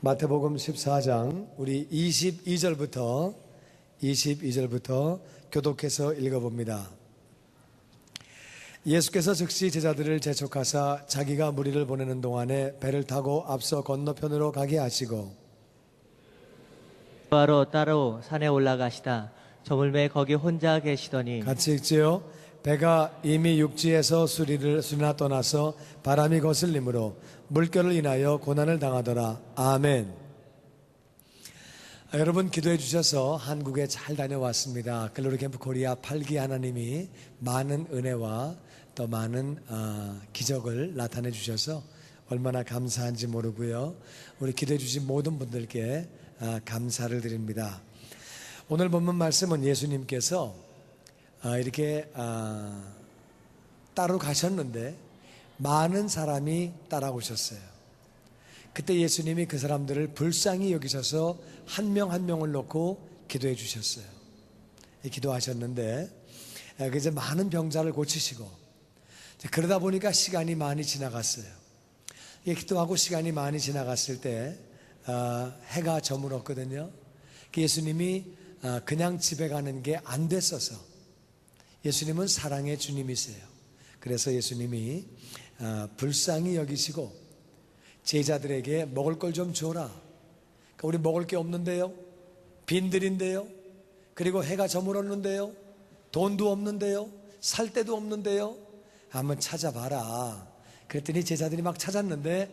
마태복음 14장 우리 22절부터 교독해서 읽어봅니다. 예수께서 즉시 제자들을 재촉하사 자기가 무리를 보내는 동안에 배를 타고 앞서 건너편으로 가게 하시고 하러 따로 산에 올라가시다 저물매 거기 혼자 계시더니 같이 읽지요. 배가 이미 육지에서 수리나 떠나서 바람이 거슬림으로 물결을 인하여 고난을 당하더라. 아멘. 여러분 기도해 주셔서 한국에 잘 다녀왔습니다. 글로리 캠프 코리아 8기 하나님이 많은 은혜와 또 많은 기적을 나타내 주셔서 얼마나 감사한지 모르고요. 우리 기도해 주신 모든 분들께 감사를 드립니다. 오늘 본문 말씀은 예수님께서 이렇게 따로 가셨는데 많은 사람이 따라오셨어요. 그때 예수님이 그 사람들을 불쌍히 여기셔서 한 명 한 명을 놓고 기도해 주셨어요. 기도하셨는데 이제 많은 병자를 고치시고 그러다 보니까 시간이 많이 지나갔어요. 기도하고 시간이 많이 지나갔을 때 해가 저물었거든요. 예수님이 그냥 집에 가는 게 안 됐어서, 예수님은 사랑의 주님이세요. 그래서 예수님이 불쌍히 여기시고 제자들에게 먹을 걸 좀 줘라. 그러니까 우리 먹을 게 없는데요, 빈들인데요, 그리고 해가 저물었는데요, 돈도 없는데요, 살 데도 없는데요, 한번 찾아봐라. 그랬더니 제자들이 막 찾았는데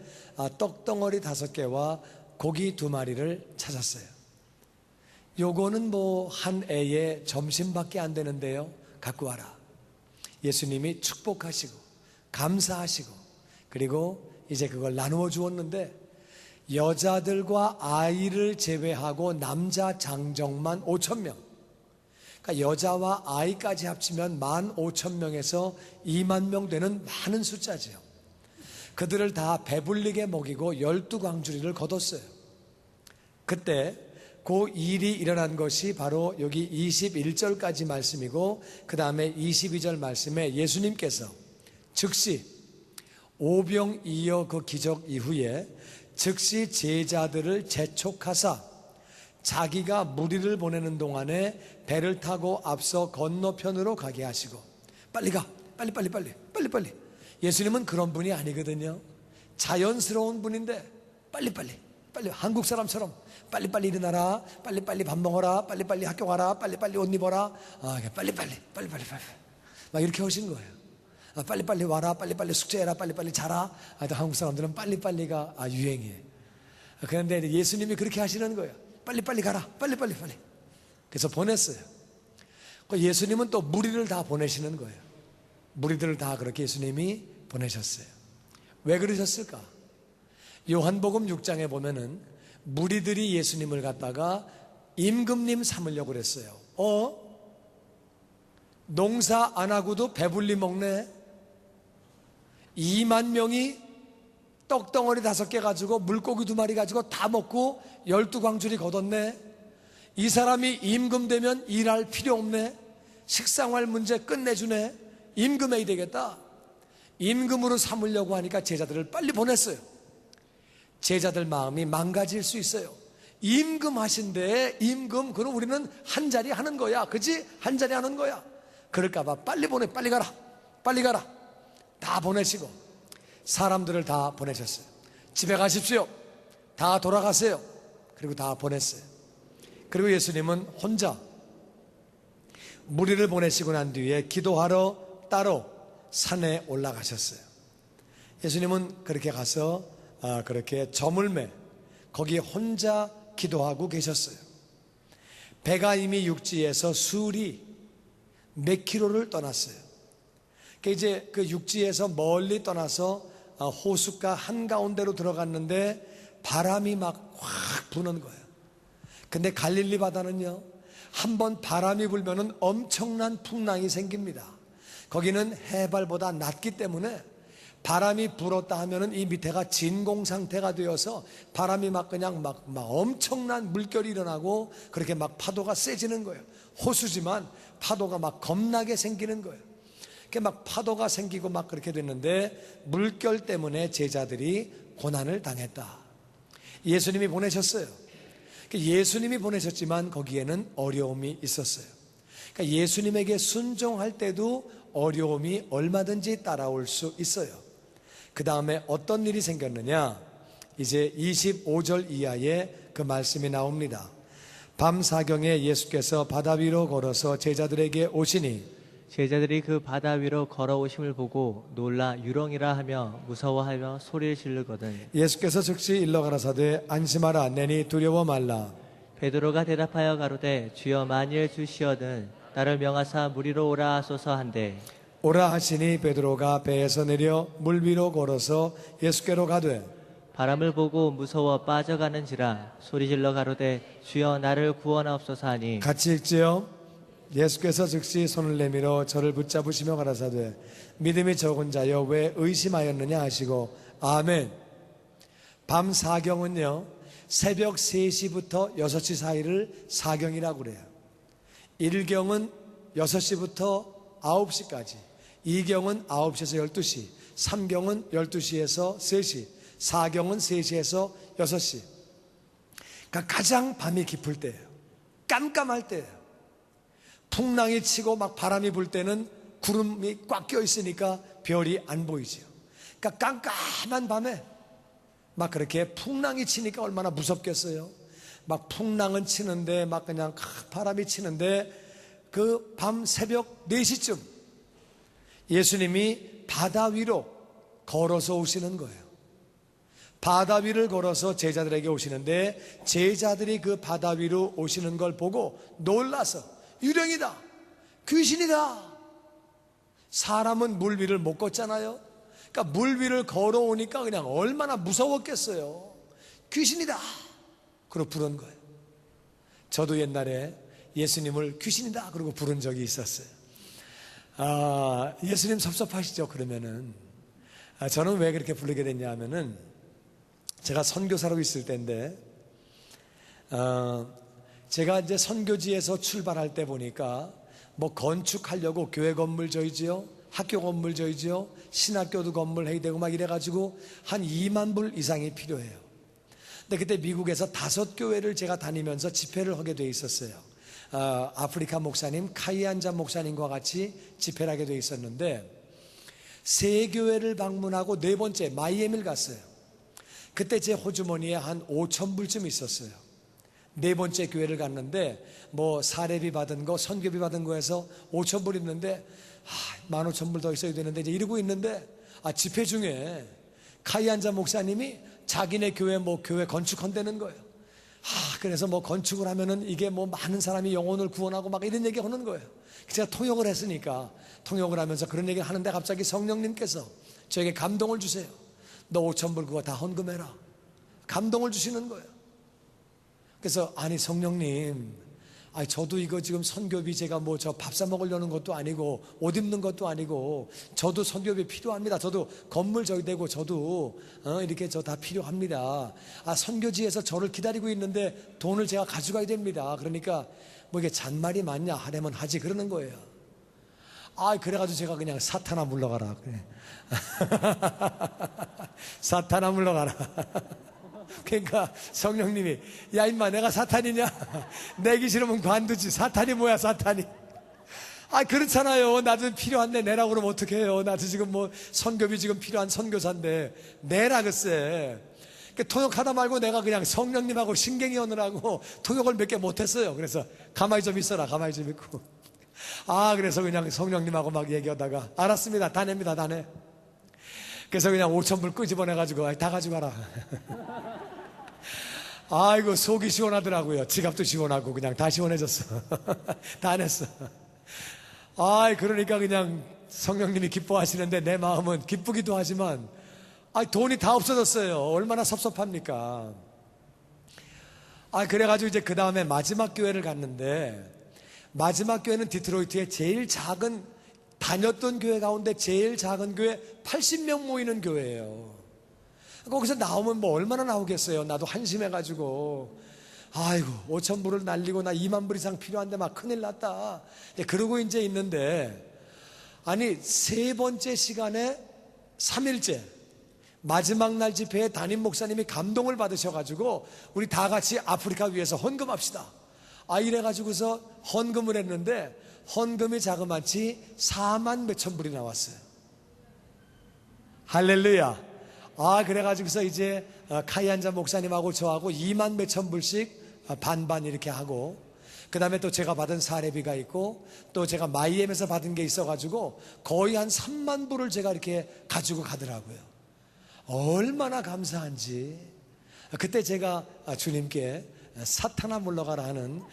떡덩어리 5개와 고기 2마리를 찾았어요. 요거는 뭐 한 애의 점심밖에 안 되는데요, 갖고 와라. 예수님이 축복하시고 감사하시고 그리고 이제 그걸 나누어 주었는데 여자들과 아이를 제외하고 남자 장정만 5,000명, 그러니까 여자와 아이까지 합치면 15,000명에서 20,000명 되는 많은 숫자지요. 그들을 다 배불리게 먹이고 12광주리를 거뒀어요. 그때 그 일이 일어난 것이 바로 여기 21절까지 말씀이고, 그 다음에 22절 말씀에 예수님께서 즉시 오병이어 그 기적 이후에 즉시 제자들을 재촉하사 자기가 무리를 보내는 동안에 배를 타고 앞서 건너편으로 가게 하시고, 빨리 가, 빨리. 예수님은 그런 분이 아니거든요. 자연스러운 분인데 빨리 한국 사람처럼 빨리 일어나라, 빨리 밥 먹어라, 빨리 학교 가라, 빨리 옷 입어라, 빨리 막 이렇게 하신 거예요. 빨리 와라, 빨리 숙제해라, 빨리 자라. 한국 사람들은 빨리가 유행이에요. 그런데 예수님이 그렇게 하시는 거예요. 빨리 가라, 빨리. 그래서 보냈어요. 예수님은 또 무리를 다 보내시는 거예요. 무리들을 다 그렇게 예수님이 보내셨어요. 왜 그러셨을까? 요한복음 6장에 보면은 무리들이 예수님을 갖다가 임금님 삼으려고 그랬어요. 농사 안 하고도 배불리 먹네. 20,000명이 떡덩어리 5개 가지고 물고기 2마리 가지고 다 먹고 12광주리 거뒀네. 이 사람이 임금 되면 일할 필요 없네. 식생활 문제 끝내주네. 임금해야 되겠다. 임금으로 삼으려고 하니까 제자들을 빨리 보냈어요. 제자들 마음이 망가질 수 있어요. 임금 하신데, 임금, 그럼 우리는 한 자리 하는 거야, 그지? 한 자리 하는 거야. 그럴까봐 빨리 가라. 다 보내시고 사람들을 다 보내셨어요. 집에 가십시오. 다 돌아가세요. 그리고 다 보냈어요. 그리고 예수님은 혼자 무리를 보내시고 난 뒤에 기도하러 따로 산에 올라가셨어요. 예수님은 그렇게 가서 그렇게 저물매 거기 혼자 기도하고 계셨어요. 배가 이미 육지에서 수리 몇 킬로를 떠났어요. 이제 그 육지에서 멀리 떠나서 호숫가 한가운데로 들어갔는데 바람이 막 확 부는 거예요. 근데 갈릴리 바다는요, 한번 바람이 불면은 엄청난 풍랑이 생깁니다. 거기는 해발보다 낮기 때문에 바람이 불었다 하면은 이 밑에가 진공 상태가 되어서 바람이 막 엄청난 물결이 일어나고 그렇게 막 파도가 세지는 거예요. 호수지만 파도가 막 겁나게 생기는 거예요. 그렇게 막 파도가 생기고 막 그렇게 됐는데 물결 때문에 제자들이 고난을 당했다. 예수님이 보내셨어요. 예수님이 보내셨지만 거기에는 어려움이 있었어요. 그러니까 예수님에게 순종할 때도 어려움이 얼마든지 따라올 수 있어요. 그 다음에 어떤 일이 생겼느냐? 이제 25절 이하에 그 말씀이 나옵니다. 밤 사경에 예수께서 바다 위로 걸어서 제자들에게 오시니 제자들이 그 바다 위로 걸어오심을 보고 놀라 유령이라 하며 무서워하며 소리를 지르거든 예수께서 즉시 일러 가라사대 안심하라 내니 두려워 말라. 베드로가 대답하여 가로되 주여 만일 주시어든 나를 명하사 물 위로 오라 하소서 한대 오라 하시니 베드로가 배에서 내려 물 위로 걸어서 예수께로 가되 바람을 보고 무서워 빠져가는지라 소리질러 가로되 주여 나를 구원하옵소서 하니 같이 읽지요. 예수께서 즉시 손을 내밀어 저를 붙잡으시며 가라사대 믿음이 적은 자여 왜 의심하였느냐 하시고 아멘. 밤 사경은요 새벽 3시부터 6시 사이를 사경이라고 그래요. 1경은 6시부터 9시까지, 2경은 9시에서 12시, 3경은 12시에서 3시, 4경은 3시에서 6시. 그러니까 가장 밤이 깊을 때예요. 깜깜할 때예요. 풍랑이 치고 막 바람이 불 때는 구름이 꽉 껴 있으니까 별이 안 보이죠. 그러니까 깜깜한 밤에 막 그렇게 풍랑이 치니까 얼마나 무섭겠어요. 막 풍랑은 치는데 막 그냥 바람이 치는데 그 밤 새벽 4시쯤 예수님이 바다 위로 걸어서 오시는 거예요. 바다 위를 걸어서 제자들에게 오시는데 제자들이 그 바다 위로 오시는 걸 보고 놀라서 유령이다, 귀신이다. 사람은 물 위를 못 걷잖아요. 그러니까 물 위를 걸어오니까 그냥 얼마나 무서웠겠어요. 귀신이다 그러고 부른 거예요. 저도 옛날에 예수님을 귀신이다 그러고 부른 적이 있었어요. 예수님 섭섭하시죠? 그러면은 저는 왜 그렇게 부르게 됐냐 하면은 제가 선교사로 있을 때인데 제가 이제 선교지에서 출발할 때 보니까 뭐 건축하려고 교회 건물 저이지요, 학교 건물 저이지요, 신학교도 건물 해야 되고 막 이래가지고 한 2만 불 이상이 필요해요. 근데 그때 미국에서 5교회를 제가 다니면서 집회를 하게 돼 있었어요. 아프리카 목사님 카이안자 목사님과 같이 집회를 하게 돼 있었는데 3교회를 방문하고 4번째 마이애미를 갔어요. 그때 제 호주머니에 한 5천 불쯤 있었어요. 4번째 교회를 갔는데 뭐 사례비 받은 거, 선교비 받은 거에서 5천 불 있는데 15,000불 더 있어야 되는데 이제 이러고 있는데 집회 중에 카이안자 목사님이 자기네 교회 뭐 교회 건축한다는 거예요. 그래서 뭐 건축을 하면은 이게 뭐 많은 사람이 영혼을 구원하고 막 이런 얘기 하는 거예요. 제가 통역을 했으니까 통역을 하면서 그런 얘기를 하는데 갑자기 성령님께서 저에게 감동을 주세요. 너 5,000불 그거 다 헌금해라. 감동을 주시는 거예요. 그래서 아니 성령님, 저도 이거 지금 선교비 제가 뭐 저 밥 사 먹으려는 것도 아니고 옷 입는 것도 아니고 저도 선교비 필요합니다. 저도 건물 저기 되고 저도 이렇게 저 다 필요합니다. 선교지에서 저를 기다리고 있는데 돈을 제가 가져가야 됩니다. 그러니까 뭐 이게 잔말이 맞냐 하려면 하지 그러는 거예요. 그래가지고 제가 그냥 사탄아 물러가라 그래. 사탄아 물러가라. 그러니까 성령님이 야 임마 내가 사탄이냐? 내기 싫으면 관두지. 사탄이 뭐야 사탄이. 그렇잖아요. 나도 필요한데 내라고 그러면 어떡해요. 나도 지금 뭐 선교비 지금 필요한 선교사인데 내라 글쎄. 통역하다 말고 내가 그냥 성령님하고 신경이 오느라고 통역을 몇 개 못했어요. 그래서 가만히 좀 있어라. 가만히 좀 있고 그래서 그냥 성령님하고 막 얘기하다가 알았습니다. 다 냅니다. 다 내. 그래서 그냥 5,000불 끄집어내가지고 다 가져가라. 아이고 속이 시원하더라고요. 지갑도 시원하고 그냥 다 시원해졌어. 다 냈어. 그러니까 그냥 성령님이 기뻐하시는데 내 마음은 기쁘기도 하지만 돈이 다 없어졌어요. 얼마나 섭섭합니까? 그래가지고 이제 그 다음에 마지막 교회를 갔는데 마지막 교회는 디트로이트의 제일 작은 다녔던 교회 가운데 제일 작은 교회 80명 모이는 교회예요. 거기서 나오면 뭐 얼마나 나오겠어요. 나도 한심해가지고 5,000불을 날리고 나 2만 불 이상 필요한데 막 큰일 났다. 그러고 이제 있는데 3번째 시간에 3일째 마지막 날 집회에 담임 목사님이 감동을 받으셔가지고 우리 다 같이 아프리카 위해서 헌금합시다. 이래가지고서 헌금을 했는데 헌금이 자그마치 4만 몇천 불이 나왔어요. 할렐루야. 그래가지고서 이제 카이안자 목사님하고 저하고 2만 몇천 불씩 반반 이렇게 하고, 그 다음에 또 제가 받은 사례비가 있고, 또 제가 마이엠에서 받은 게 있어가지고 거의 한 3만 불을 제가 이렇게 가지고 가더라고요. 얼마나 감사한지. 그때 제가 주님께 사탄아 물러가라 하는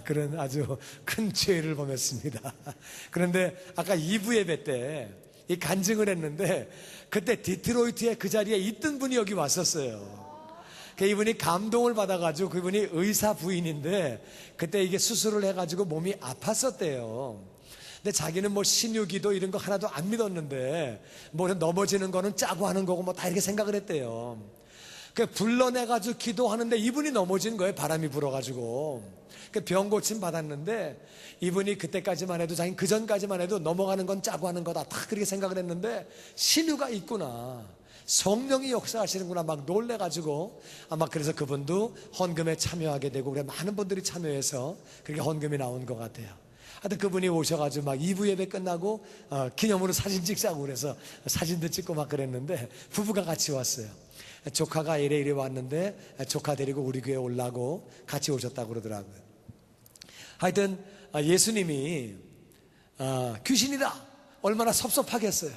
그런 아주 큰 죄를 범했습니다. 그런데 아까 2부 예배 때 이 간증을 했는데, 그때 디트로이트에 그 자리에 있던 분이 여기 왔었어요. 이분이 감동을 받아가지고, 그분이 의사 부인인데 그때 이게 수술을 해가지고 몸이 아팠었대요. 근데 자기는 뭐 신유기도 이런 거 하나도 안 믿었는데, 뭐 넘어지는 거는 짜고 하는 거고 뭐 다 이렇게 생각을 했대요. 불러내가지고 기도하는데 이분이 넘어진 거예요. 바람이 불어가지고. 병 고침 받았는데, 이분이 그때까지만 해도, 자기는 그 전까지만 해도 넘어가는 건 짜고 하는 거다 다 그렇게 생각을 했는데, 신유가 있구나, 성령이 역사하시는구나 막 놀래가지고, 아마 그래서 그분도 헌금에 참여하게 되고, 그래 많은 분들이 참여해서 그렇게 헌금이 나온 것 같아요. 하여튼 그분이 오셔가지고 막 2부 예배 끝나고 기념으로 사진 찍자고 그래서 사진도 찍고 막 그랬는데, 부부가 같이 왔어요. 조카가 이래 왔는데 조카 데리고 우리 교회 오려고 같이 오셨다고 그러더라고요. 하여튼 예수님이 귀신이다, 얼마나 섭섭하겠어요.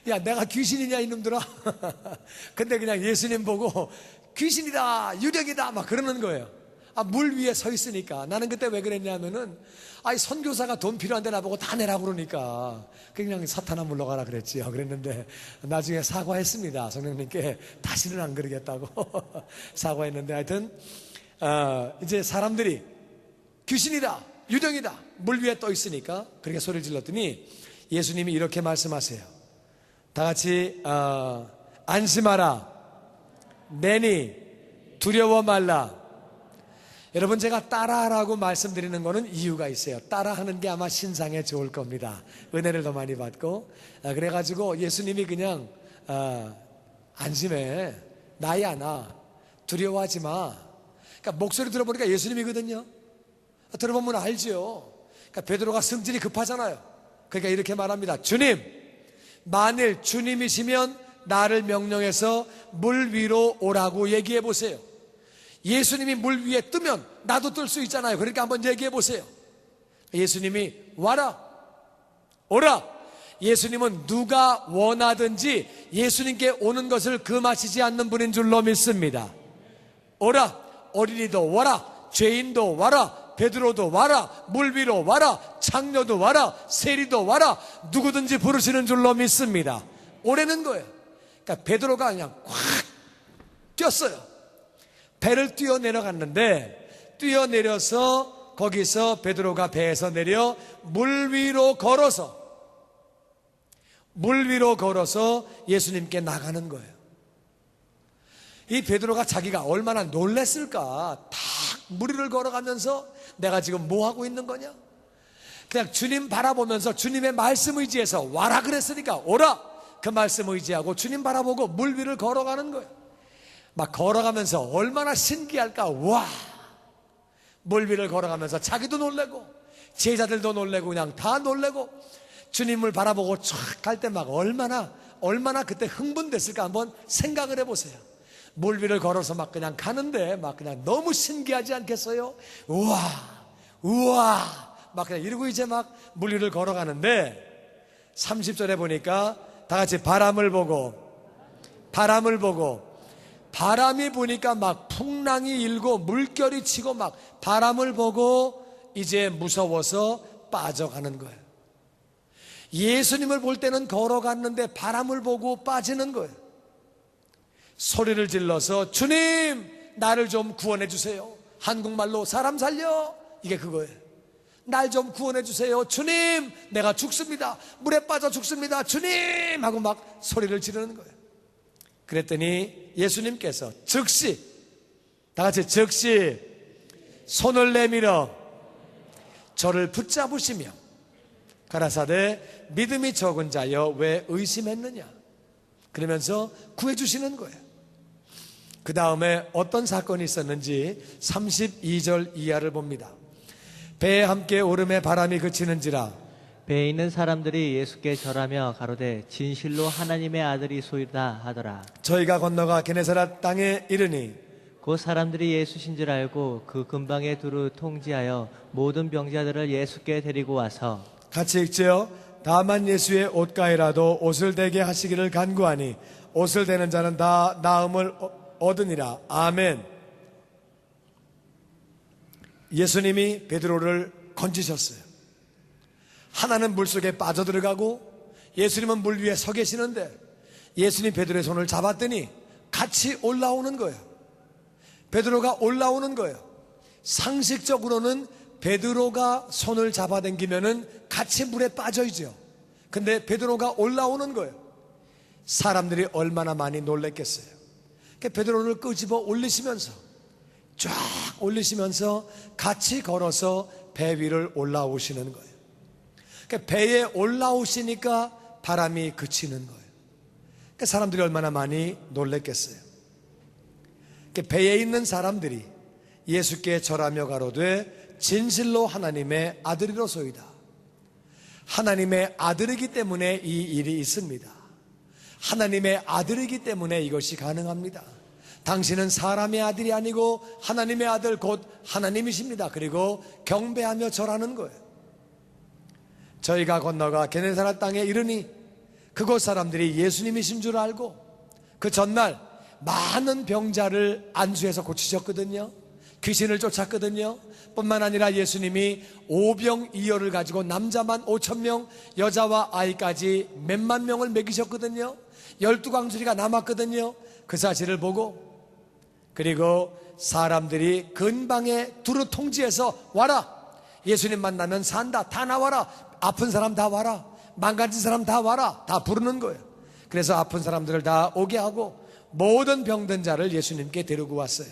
야, 내가 귀신이냐 이놈들아. 근데 그냥 예수님 보고 귀신이다, 유령이다 막 그러는 거예요. 물 위에 서 있으니까. 나는 그때 왜 그랬냐면은, 선교사가 돈 필요한데 나보고 다 내라고 그러니까 그냥 사탄아 물러가라 그랬지요. 그랬는데 나중에 사과했습니다. 성령님께 다시는 안 그러겠다고 사과했는데, 하여튼 이제 사람들이 귀신이다, 유령이다, 물 위에 떠 있으니까 그렇게 소리를 질렀더니 예수님이 이렇게 말씀하세요. 다 같이 안심하라, 내니 두려워 말라. 여러분, 제가 따라하라고 말씀드리는 거는 이유가 있어요. 따라하는 게 아마 신상에 좋을 겁니다. 은혜를 더 많이 받고. 그래가지고 예수님이 그냥 안심해, 나야 나, 두려워하지 마. 그러니까 목소리 들어보니까 예수님이거든요. 들어보면 알죠. 그러니까 베드로가 성질이 급하잖아요. 그러니까 이렇게 말합니다. 주님, 만일 주님이시면 나를 명령해서 물 위로 오라고 얘기해 보세요. 예수님이 물 위에 뜨면 나도 뜰 수 있잖아요. 그러니까 한번 얘기해 보세요. 예수님이 와라, 오라. 예수님은 누가 원하든지 예수님께 오는 것을 금하시지 않는 분인 줄로 믿습니다. 오라, 어린이도 와라, 죄인도 와라, 베드로도 와라, 물 위로 와라, 창녀도 와라, 세리도 와라, 누구든지 부르시는 줄로 믿습니다. 오라는 거예요. 그러니까 베드로가 그냥 콱 뛰었어요. 배를 뛰어 내려갔는데, 뛰어내려서 거기서 베드로가 배에서 내려 물 위로 걸어서 예수님께 나가는 거예요. 이 베드로가 자기가 얼마나 놀랬을까. 탁 물 위를 걸어가면서 내가 지금 뭐 하고 있는 거냐, 그냥 주님 바라보면서 주님의 말씀 의지해서 와라 그랬으니까 오라, 그 말씀 의지하고 주님 바라보고 물 위를 걸어가는 거예요. 막 걸어가면서 얼마나 신기할까. 와, 물 위를 걸어가면서 자기도 놀래고 제자들도 놀래고 그냥 다 놀래고 주님을 바라보고 촥 갈 때 막 얼마나 그때 흥분됐을까 한번 생각을 해보세요. 물 위를 걸어서 막 그냥 가는데 막 그냥 너무 신기하지 않겠어요? 우와 막 그냥 이러고 이제 막 물 위를 걸어가는데 30절에 보니까 다 같이 바람을 보고 바람이 부니까 막 풍랑이 일고 물결이 치고 막 바람을 보고 이제 무서워서 빠져가는 거예요. 예수님을 볼 때는 걸어갔는데 바람을 보고 빠지는 거예요. 소리를 질러서 주님, 나를 좀 구원해 주세요. 한국말로 사람 살려, 이게 그거예요. 날 좀 구원해 주세요. 주님, 내가 죽습니다. 물에 빠져 죽습니다. 주님 하고 막 소리를 지르는 거예요. 그랬더니 예수님께서 즉시, 다 같이 즉시 손을 내밀어 저를 붙잡으시며 가라사대 믿음이 적은 자여 왜 의심했느냐. 그러면서 구해주시는 거예요. 그 다음에 어떤 사건이 있었는지 32절 이하를 봅니다. 배에 함께 오름에 바람이 그치는지라 배에 있는 사람들이 예수께 절하며 가로되 진실로 하나님의 아들이 소이다 하더라. 저희가 건너가 게네사렛 땅에 이르니 곧 사람들이 예수신 줄 알고 그 근방에 두루 통지하여 모든 병자들을 예수께 데리고 와서 같이 읽지요. 다만 예수의 옷가에라도 옷을 대게 하시기를 간구하니 옷을 대는 자는 다 나음을 얻으니라. 아멘. 예수님이 베드로를 건지셨어요. 하나는 물속에 빠져들어가고 예수님은 물 위에 서 계시는데 예수님 베드로의 손을 잡았더니 같이 올라오는 거예요. 베드로가 올라오는 거예요. 상식적으로는 베드로가 손을 잡아당기면은 같이 물에 빠져있죠. 근데 베드로가 올라오는 거예요. 사람들이 얼마나 많이 놀랬겠어요. 베드로를 끄집어 올리시면서 쫙 올리시면서 같이 걸어서 배 위를 올라오시는 거예요. 배에 올라오시니까 바람이 그치는 거예요. 사람들이 얼마나 많이 놀랬겠어요. 배에 있는 사람들이 예수께 절하며 가로되 진실로 하나님의 아들이로소이다. 하나님의 아들이기 때문에 이 일이 있습니다. 하나님의 아들이기 때문에 이것이 가능합니다. 당신은 사람의 아들이 아니고 하나님의 아들 곧 하나님이십니다. 그리고 경배하며 절하는 거예요. 저희가 건너가 게네사렛 땅에 이르니 그곳 사람들이 예수님이신 줄 알고 그 전날 많은 병자를 안수해서 고치셨거든요. 귀신을 쫓았거든요. 뿐만 아니라 예수님이 오병이어를 가지고 남자만 5,000명, 여자와 아이까지 몇만 명을 먹이셨거든요. 12광주리가 남았거든요. 그 사실을 보고 그리고 사람들이 근방에 두루 통지해서 와라. 예수님 만나면 산다. 다 나와라. 아픈 사람 다 와라. 망가진 사람 다 와라. 다 부르는 거예요. 그래서 아픈 사람들을 다 오게 하고 모든 병든 자를 예수님께 데리고 왔어요.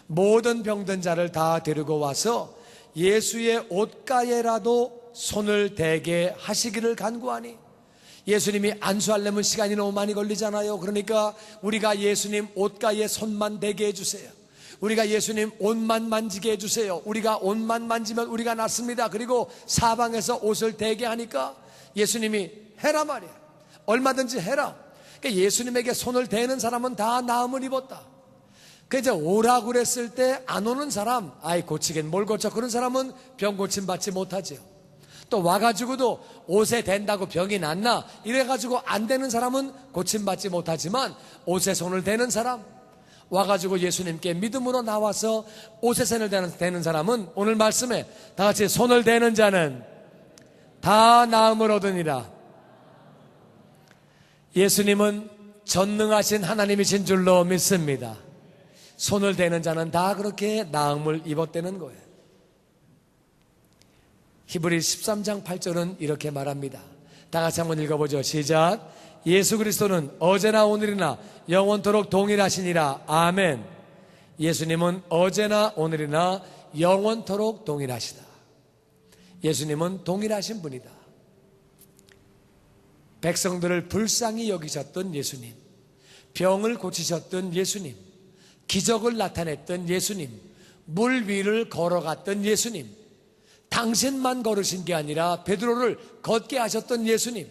모든 병든 자를 다 데리고 와서 예수의 옷가에라도 손을 대게 하시기를 간구하니 예수님이 안수하려면 시간이 너무 많이 걸리잖아요. 그러니까 우리가 예수님 옷가에 손만 대게 해주세요. 우리가 예수님 옷만 만지게 해주세요. 우리가 옷만 만지면 우리가 낫습니다. 그리고 사방에서 옷을 대게 하니까 예수님이 해라 말이야. 얼마든지 해라. 그러니까 예수님에게 손을 대는 사람은 다 나음을 입었다. 그래서 오라고 그랬을 때 안 오는 사람, 아이 고치긴 뭘 고쳐. 그런 사람은 병 고침 받지 못하죠. 또 와가지고도 옷에 댄다고 병이 낫나 이래가지고 안 되는 사람은 고침 받지 못하지만 옷에 손을 대는 사람, 와가지고 예수님께 믿음으로 나와서 옷에 손을 대는 사람은 오늘 말씀에 다 같이 손을 대는 자는 다 나음을 얻으니라. 예수님은 전능하신 하나님이신 줄로 믿습니다. 손을 대는 자는 다 그렇게 나음을 입었다는 거예요. 히브리 13장 8절은 이렇게 말합니다. 다 같이 한번 읽어보죠. 시작. 예수 그리스도는 어제나 오늘이나 영원토록 동일하시니라. 아멘. 예수님은 어제나 오늘이나 영원토록 동일하시다. 예수님은 동일하신 분이다. 백성들을 불쌍히 여기셨던 예수님, 병을 고치셨던 예수님, 기적을 나타냈던 예수님, 물 위를 걸어갔던 예수님, 당신만 걸으신 게 아니라 베드로를 걷게 하셨던 예수님,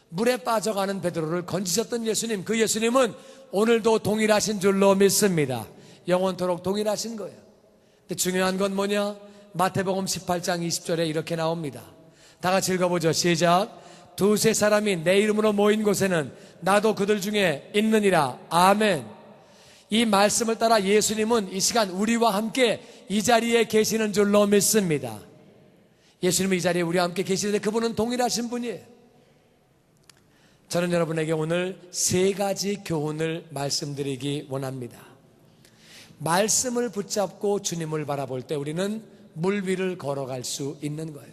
물에 빠져가는 베드로를 건지셨던 예수님, 그 예수님은 오늘도 동일하신 줄로 믿습니다. 영원토록 동일하신 거예요. 근데 중요한 건 뭐냐? 마태복음 18장 20절에 이렇게 나옵니다. 다 같이 읽어보죠. 시작. 두세 사람이 내 이름으로 모인 곳에는 나도 그들 중에 있느니라. 아멘. 이 말씀을 따라 예수님은 이 시간 우리와 함께 이 자리에 계시는 줄로 믿습니다. 예수님은 이 자리에 우리와 함께 계시는데 그분은 동일하신 분이에요. 저는 여러분에게 오늘 세 가지 교훈을 말씀드리기 원합니다. 말씀을 붙잡고 주님을 바라볼 때 우리는 물 위를 걸어갈 수 있는 거예요.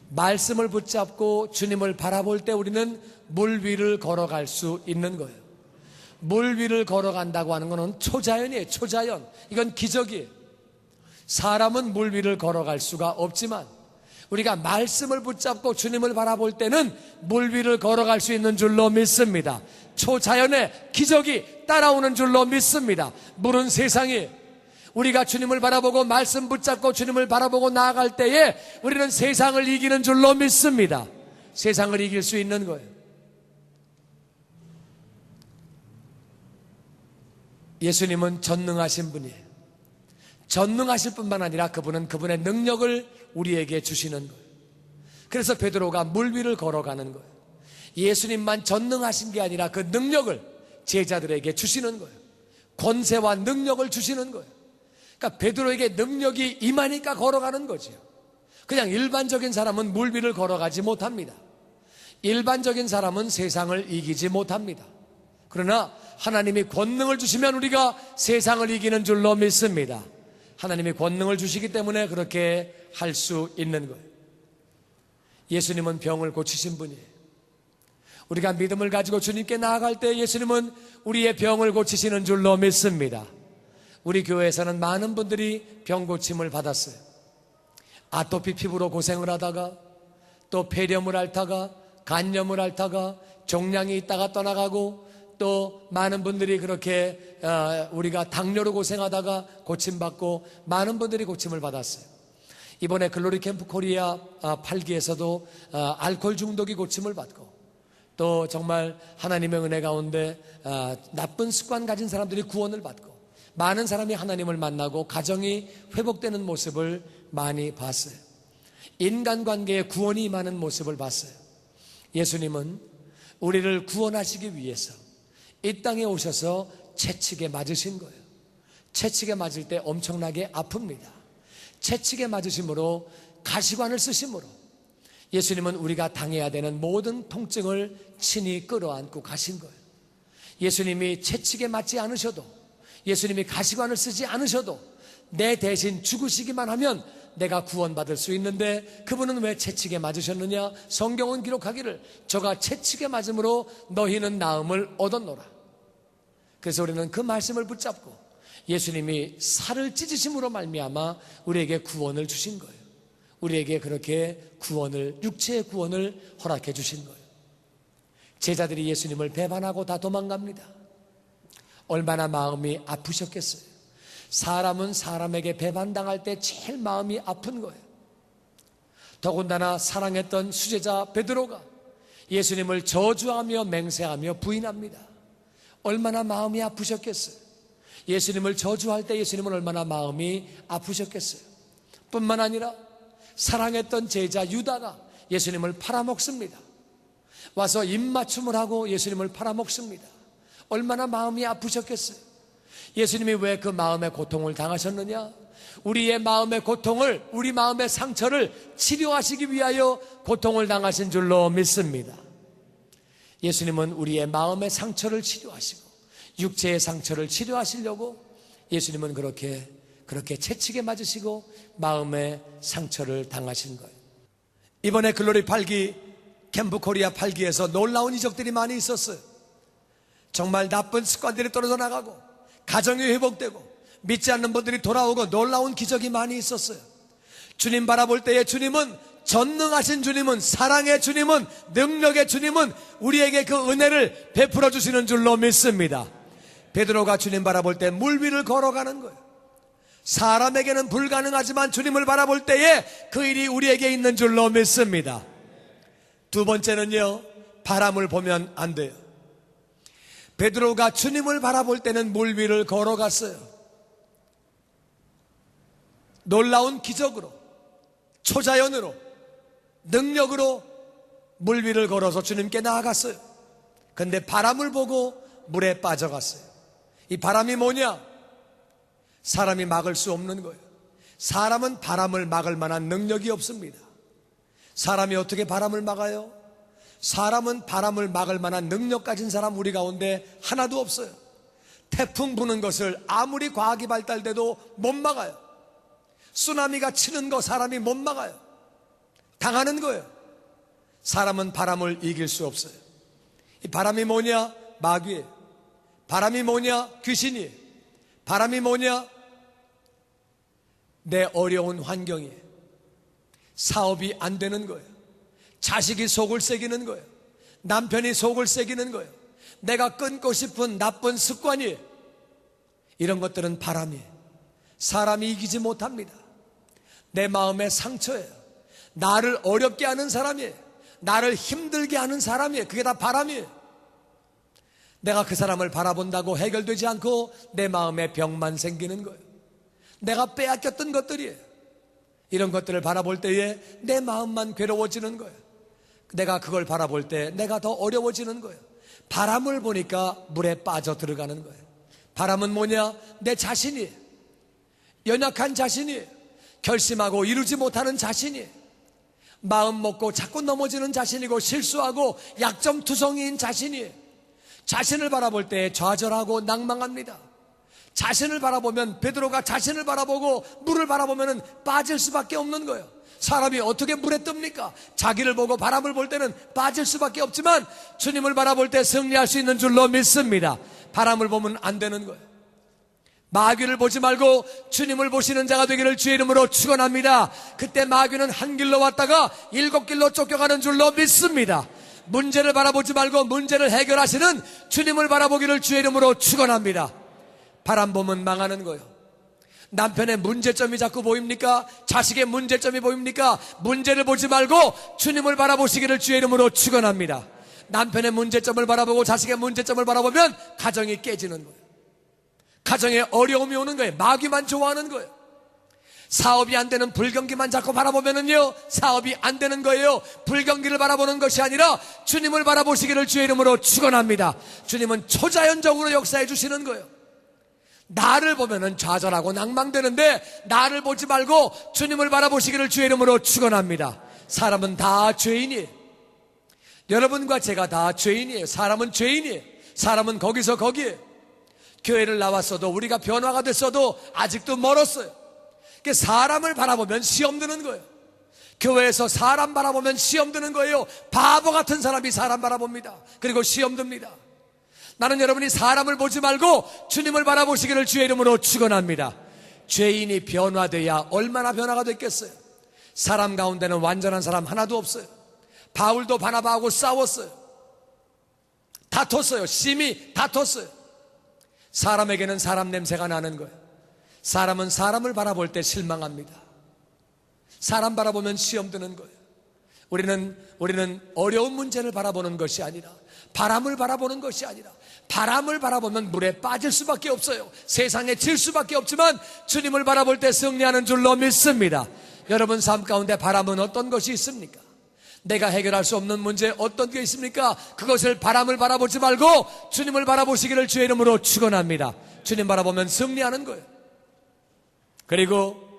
말씀을 붙잡고 주님을 바라볼 때 우리는 물 위를 걸어갈 수 있는 거예요. 물 위를 걸어간다고 하는 것은 초자연이에요. 초자연. 이건 기적이에요. 사람은 물 위를 걸어갈 수가 없지만 우리가 말씀을 붙잡고 주님을 바라볼 때는 물 위를 걸어갈 수 있는 줄로 믿습니다. 초자연의 기적이 따라오는 줄로 믿습니다. 물은 세상이 우리가 주님을 바라보고 말씀 붙잡고 주님을 바라보고 나아갈 때에 우리는 세상을 이기는 줄로 믿습니다. 세상을 이길 수 있는 거예요. 예수님은 전능하신 분이에요. 전능하실 뿐만 아니라 그분은 그분의 능력을 우리에게 주시는 거예요. 그래서 베드로가 물 위를 걸어가는 거예요. 예수님만 전능하신 게 아니라 그 능력을 제자들에게 주시는 거예요. 권세와 능력을 주시는 거예요. 그러니까 베드로에게 능력이 임하니까 걸어가는 거죠. 그냥 일반적인 사람은 물 위를 걸어가지 못합니다. 일반적인 사람은 세상을 이기지 못합니다. 그러나 하나님이 권능을 주시면 우리가 세상을 이기는 줄로 믿습니다. 하나님이 권능을 주시기 때문에 그렇게 할 수 있는 거예요. 예수님은 병을 고치신 분이에요. 우리가 믿음을 가지고 주님께 나아갈 때 예수님은 우리의 병을 고치시는 줄로 믿습니다. 우리 교회에서는 많은 분들이 병 고침을 받았어요. 아토피 피부로 고생을 하다가 또 폐렴을 앓다가 간염을 앓다가 종양이 있다가 떠나가고 또 많은 분들이 그렇게 우리가 당뇨로 고생하다가 고침받고 많은 분들이 고침을 받았어요. 이번에 글로리 캠프 코리아 8기에서도 알코올 중독이 고침을 받고 또 정말 하나님의 은혜 가운데 나쁜 습관 가진 사람들이 구원을 받고 많은 사람이 하나님을 만나고 가정이 회복되는 모습을 많이 봤어요. 인간관계에 구원이 임하는 모습을 봤어요. 예수님은 우리를 구원하시기 위해서 이 땅에 오셔서 채찍에 맞으신 거예요. 채찍에 맞을 때 엄청나게 아픕니다. 채찍에 맞으심으로 가시관을 쓰심으로 예수님은 우리가 당해야 되는 모든 통증을 친히 끌어안고 가신 거예요. 예수님이 채찍에 맞지 않으셔도 예수님이 가시관을 쓰지 않으셔도 내 대신 죽으시기만 하면 내가 구원받을 수 있는데 그분은 왜 채찍에 맞으셨느냐? 성경은 기록하기를 저가 채찍에 맞음으로 너희는 나음을 얻었노라. 그래서 우리는 그 말씀을 붙잡고 예수님이 살을 찢으심으로 말미암아 우리에게 구원을 주신 거예요. 우리에게 그렇게 구원을, 육체의 구원을 허락해 주신 거예요. 제자들이 예수님을 배반하고 다 도망갑니다. 얼마나 마음이 아프셨겠어요. 사람은 사람에게 배반당할 때 제일 마음이 아픈 거예요. 더군다나 사랑했던 수제자 베드로가 예수님을 저주하며 맹세하며 부인합니다. 얼마나 마음이 아프셨겠어요. 예수님을 저주할 때 예수님은 얼마나 마음이 아프셨겠어요. 뿐만 아니라 사랑했던 제자 유다가 예수님을 팔아먹습니다. 와서 입맞춤을 하고 예수님을 팔아먹습니다. 얼마나 마음이 아프셨겠어요. 예수님이 왜 그 마음의 고통을 당하셨느냐? 우리의 마음의 고통을, 우리 마음의 상처를 치료하시기 위하여 고통을 당하신 줄로 믿습니다. 예수님은 우리의 마음의 상처를 치료하시고 육체의 상처를 치료하시려고 예수님은 그렇게 채찍에 맞으시고 마음의 상처를 당하신 거예요. 이번에 글로리 8기 캠프 코리아 8기에서 놀라운 이적들이 많이 있었어요. 정말 나쁜 습관들이 떨어져 나가고 가정이 회복되고 믿지 않는 분들이 돌아오고 놀라운 기적이 많이 있었어요. 주님 바라볼 때에 주님은 전능하신 주님은, 사랑의 주님은, 능력의 주님은 우리에게 그 은혜를 베풀어 주시는 줄로 믿습니다. 베드로가 주님 바라볼 때 물 위를 걸어가는 거예요. 사람에게는 불가능하지만 주님을 바라볼 때에 그 일이 우리에게 있는 줄로 믿습니다. 두 번째는요, 바람을 보면 안 돼요. 베드로가 주님을 바라볼 때는 물 위를 걸어갔어요. 놀라운 기적으로, 초자연으로, 능력으로 물 위를 걸어서 주님께 나아갔어요. 그런데 바람을 보고 물에 빠져갔어요. 이 바람이 뭐냐? 사람이 막을 수 없는 거예요. 사람은 바람을 막을 만한 능력이 없습니다. 사람이 어떻게 바람을 막아요? 사람은 바람을 막을 만한 능력 가진 사람 우리 가운데 하나도 없어요. 태풍 부는 것을 아무리 과학이 발달돼도 못 막아요. 쓰나미가 치는 거 사람이 못 막아요. 당하는 거예요. 사람은 바람을 이길 수 없어요. 이 바람이 뭐냐? 마귀예요. 바람이 뭐냐? 귀신이에요. 바람이 뭐냐? 내 어려운 환경이에요. 사업이 안 되는 거예요. 자식이 속을 새기는 거예요. 남편이 속을 새기는 거예요. 내가 끊고 싶은 나쁜 습관이에요. 이런 것들은 바람이에요. 사람이 이기지 못합니다. 내 마음의 상처예요. 나를 어렵게 하는 사람이에요. 나를 힘들게 하는 사람이에요. 그게 다 바람이에요. 내가 그 사람을 바라본다고 해결되지 않고 내 마음에 병만 생기는 거예요. 내가 빼앗겼던 것들이에요. 이런 것들을 바라볼 때에 내 마음만 괴로워지는 거예요. 내가 그걸 바라볼 때 내가 더 어려워지는 거예요. 바람을 보니까 물에 빠져 들어가는 거예요. 바람은 뭐냐? 내 자신이에요. 연약한 자신이에요. 결심하고 이루지 못하는 자신이에요. 마음 먹고 자꾸 넘어지는 자신이고 실수하고 약점투성이인 자신이에요. 자신을 바라볼 때 좌절하고 낭망합니다. 자신을 바라보면 베드로가 자신을 바라보고 물을 바라보면 빠질 수밖에 없는 거예요. 사람이 어떻게 물에 뜹니까? 자기를 보고 바람을 볼 때는 빠질 수밖에 없지만 주님을 바라볼 때 승리할 수 있는 줄로 믿습니다. 바람을 보면 안 되는 거예요. 마귀를 보지 말고 주님을 보시는 자가 되기를 주의 이름으로 축원합니다. 그때 마귀는 한 길로 왔다가 7길로 쫓겨가는 줄로 믿습니다. 문제를 바라보지 말고 문제를 해결하시는 주님을 바라보기를 주의 이름으로 축원합니다. 바람 보면 망하는 거예요. 남편의 문제점이 자꾸 보입니까? 자식의 문제점이 보입니까? 문제를 보지 말고 주님을 바라보시기를 주의 이름으로 축원합니다. 남편의 문제점을 바라보고 자식의 문제점을 바라보면 가정이 깨지는 거예요. 가정에 어려움이 오는 거예요. 마귀만 좋아하는 거예요. 사업이 안 되는 불경기만 자꾸 바라보면은요, 사업이 안 되는 거예요. 불경기를 바라보는 것이 아니라 주님을 바라보시기를 주의 이름으로 축원합니다. 주님은 초자연적으로 역사해 주시는 거예요. 나를 보면은 좌절하고 낭망되는데 나를 보지 말고 주님을 바라보시기를 주의 이름으로 축원합니다. 사람은 다 죄인이에요. 여러분과 제가 다 죄인이에요. 사람은 죄인이에요. 사람은 거기서 거기에요. 교회를 나왔어도 우리가 변화가 됐어도 아직도 멀었어요. 사람을 바라보면 시험 드는 거예요. 교회에서 사람 바라보면 시험 드는 거예요. 바보 같은 사람이 사람 바라봅니다. 그리고 시험 듭니다. 나는 여러분이 사람을 보지 말고 주님을 바라보시기를 주의 이름으로 축원합니다. 죄인이 변화돼야 얼마나 변화가 됐겠어요. 사람 가운데는 완전한 사람 하나도 없어요. 바울도 바나바하고 싸웠어요. 다퉜어요. 심히 다퉜어요. 사람에게는 사람 냄새가 나는 거예요. 사람은 사람을 바라볼 때 실망합니다. 사람 바라보면 시험 드는 거예요. 우리는 어려운 문제를 바라보는 것이 아니라, 바람을 바라보는 것이 아니라, 바람을 바라보면 물에 빠질 수밖에 없어요. 세상에 질 수밖에 없지만 주님을 바라볼 때 승리하는 줄로 믿습니다. 여러분 삶 가운데 바람은 어떤 것이 있습니까? 내가 해결할 수 없는 문제 어떤 게 있습니까? 그것을 바람을 바라보지 말고 주님을 바라보시기를 주의 이름으로 축원합니다. 주님 바라보면 승리하는 거예요. 그리고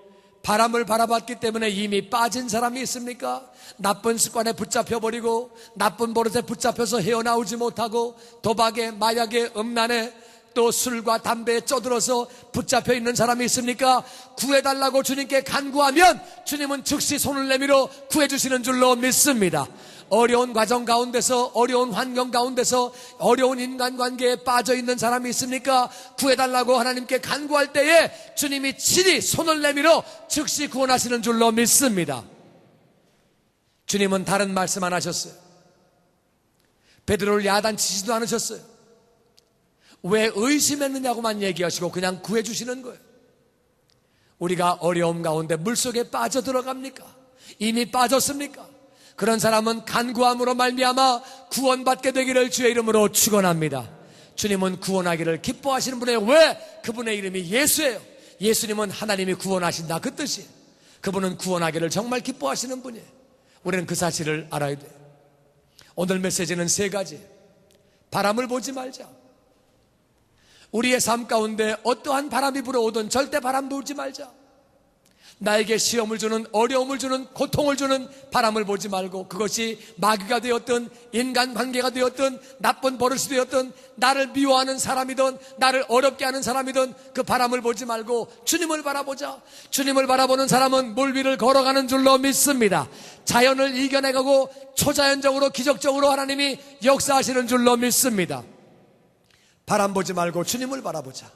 바람을 바라봤기 때문에 이미 빠진 사람이 있습니까? 나쁜 습관에 붙잡혀버리고 나쁜 버릇에 붙잡혀서 헤어나오지 못하고 도박에, 마약에, 음란에, 또 술과 담배에 쩌들어서 붙잡혀 있는 사람이 있습니까? 구해달라고 주님께 간구하면 주님은 즉시 손을 내밀어 구해주시는 줄로 믿습니다. 어려운 과정 가운데서, 어려운 환경 가운데서, 어려운 인간관계에 빠져있는 사람이 있습니까? 구해달라고 하나님께 간구할 때에 주님이 친히 손을 내밀어 즉시 구원하시는 줄로 믿습니다. 주님은 다른 말씀 안 하셨어요. 베드로를 야단치지도 않으셨어요. 왜 의심했느냐고만 얘기하시고 그냥 구해주시는 거예요. 우리가 어려움 가운데 물속에 빠져들어갑니까? 이미 빠졌습니까? 그런 사람은 간구함으로 말미암아 구원받게 되기를 주의 이름으로 축원합니다. 주님은 구원하기를 기뻐하시는 분이에요. 왜? 그분의 이름이 예수예요. 예수님은 하나님이 구원하신다, 그 뜻이에요. 그분은 구원하기를 정말 기뻐하시는 분이에요. 우리는 그 사실을 알아야 돼요. 오늘 메시지는 3가지. 바람을 보지 말자. 우리의 삶 가운데 어떠한 바람이 불어오든 절대 바람 보지 말자. 나에게 시험을 주는, 어려움을 주는, 고통을 주는 바람을 보지 말고, 그것이 마귀가 되었든 인간관계가 되었든 나쁜 버릇이 되었든 나를 미워하는 사람이든 나를 어렵게 하는 사람이든 그 바람을 보지 말고 주님을 바라보자. 주님을 바라보는 사람은 물 위를 걸어가는 줄로 믿습니다. 자연을 이겨내가고 초자연적으로 기적적으로 하나님이 역사하시는 줄로 믿습니다. 바람 보지 말고 주님을 바라보자.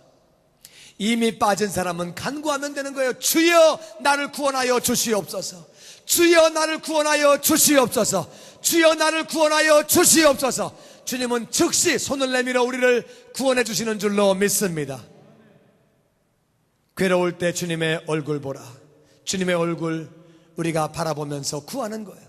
이미 빠진 사람은 간구하면 되는 거예요. 주여 나를 구원하여 주시옵소서. 주여 나를 구원하여 주시옵소서. 주여 나를 구원하여 주시옵소서. 주님은 즉시 손을 내밀어 우리를 구원해 주시는 줄로 믿습니다. 괴로울 때 주님의 얼굴 보라. 주님의 얼굴 우리가 바라보면서 구하는 거예요.